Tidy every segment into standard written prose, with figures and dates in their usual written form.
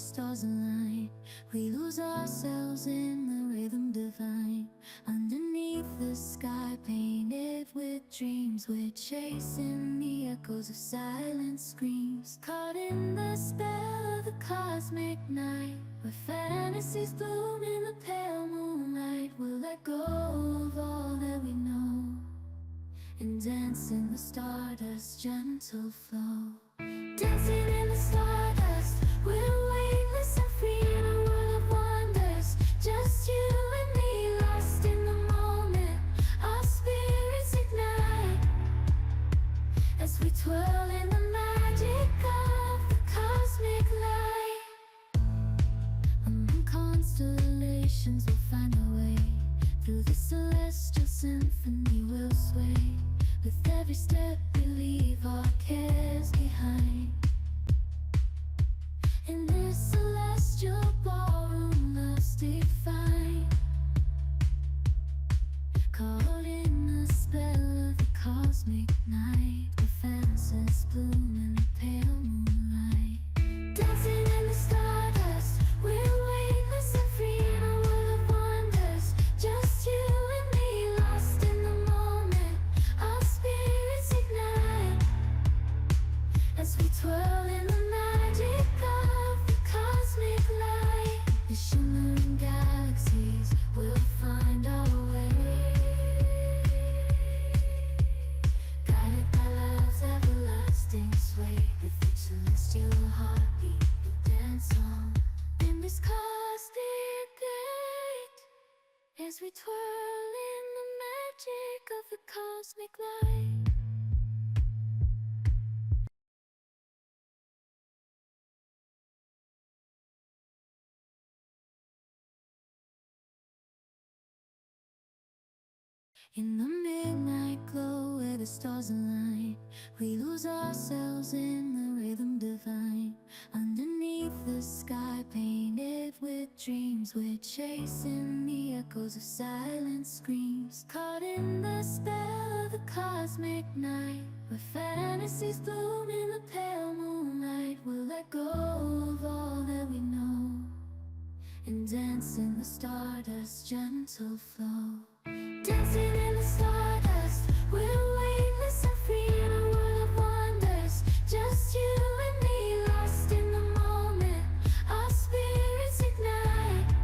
stars align, we lose ourselves in the rhythm divine. Underneath the sky painted with dreams, we're chasing the echoes of silent screams. Caught in the spell of the cosmic night, where fantasies bloom in the pale moonlight. We'll let go of all that we know and dance in the stardust's gentle flow. Dancing in the stardust, we're weightless and free in a world of wonders. Just you and me, lost in the moment. Our spirits ignite as we twirl in the magic of the cosmic light. Among constellations we'll find our way. Through the celestial symphony we'll sway. With every step we leave our cares behind. In this celestial ballroom, love's defined. Caught in the spell of the cosmic night, where fantasies bloom in the pale moonlight. Dancing in the stardust, we're weightless and free in a world of wonders. Just you and me, lost in the moment. Our spirits ignite as we twirl in the magic of the cosmic light. The shimmering galaxies will find our way, guided by love's everlasting sway. With each celestial heartbeat we dance on in this cosmic gate, as we twirl in the magic of the cosmic light. In the midnight glow where the stars align, we lose ourselves in the rhythm divine. Underneath the sky painted with dreams, we're chasing the echoes of silent screams. Caught in the spell of the cosmic night, where fantasies bloom in the pale moonlight. We'll let go of all that we know and dance in the stardust's gentle flow. Dancing in the stardust, we're weightless and free in a world of wonders. Just you and me, lost in the moment. Our spirits ignite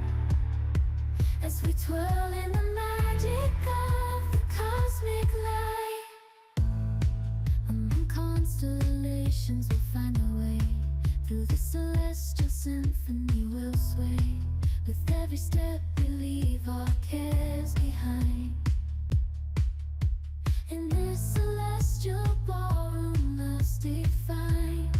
as we twirl in the magic of the cosmic light. Among constellations we'll find our way. Through the celestial symphony we'll sway. With every step we leave our cares behind. In this celestial ballroom, love's defined.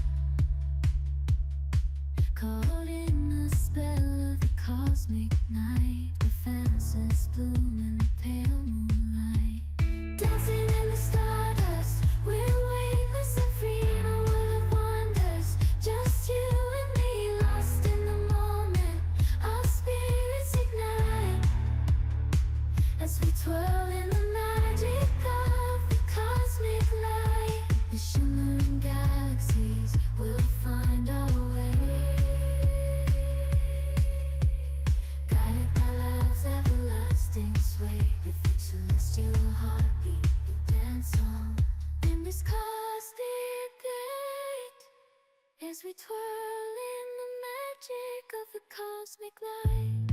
Caught in the spell of the cosmic night, where fantasies bloom in the pale moonlight. Dancing in the stardust, we're weightless and free in a world of wonders. Just you and me, lost in the moment. Our spirits ignite as we twirl in the magic of the cosmic light. The shimmering galaxies will find our way, guided by love's everlasting sway. With each celestial heartbeat we dance on in this cosmic gate, as we twirl in the magic of the cosmic light.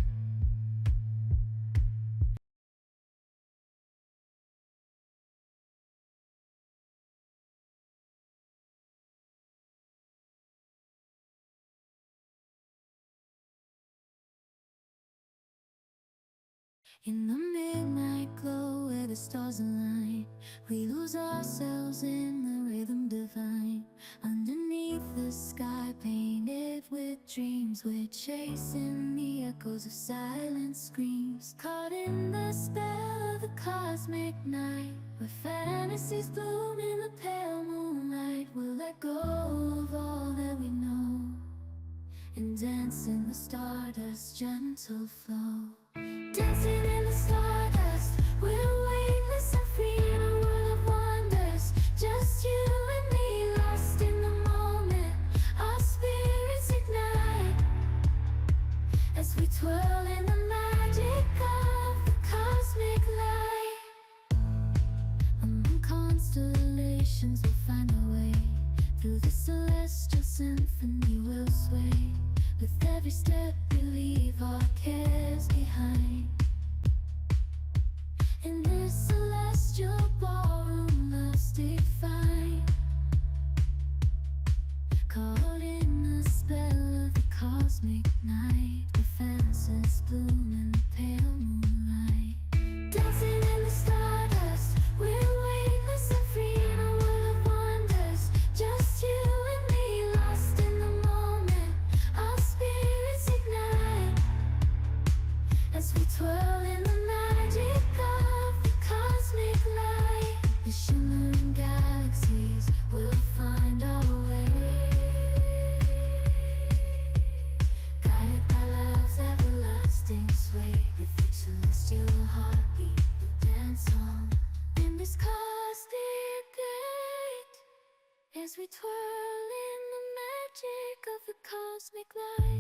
In the midnight glow where the stars align, we lose ourselves in the rhythm divine. Underneath the sky painted with dreams, we're chasing the echoes of silent screams. Caught in the spell of the cosmic night, where fantasies bloom in the pale moonlight. We'll let go of all that we know and dance in the stardust's gentle flow. Dancing in the stardust, we're weightless and free in a world of wonders. Just you and me, lost in the moment. Our spirits ignite celestial symphony will sway. With every step we leave our cares behind. In this celestial ballroom, love's defined. Caught in the spell of the cosmic night, the fences bloom in the pale moonlight. Dancing in the stardust, we're weightless and free in a world of wonders. Just you and me, lost in the moment, our spirits ignite as we twirl in the magic of the cosmic light. The shimmering galaxies will find our way, guided by love's everlasting sway. With each celestial heartbeat we'll dance on in this cosmic gate, as we twirl in the magic of the cosmic light.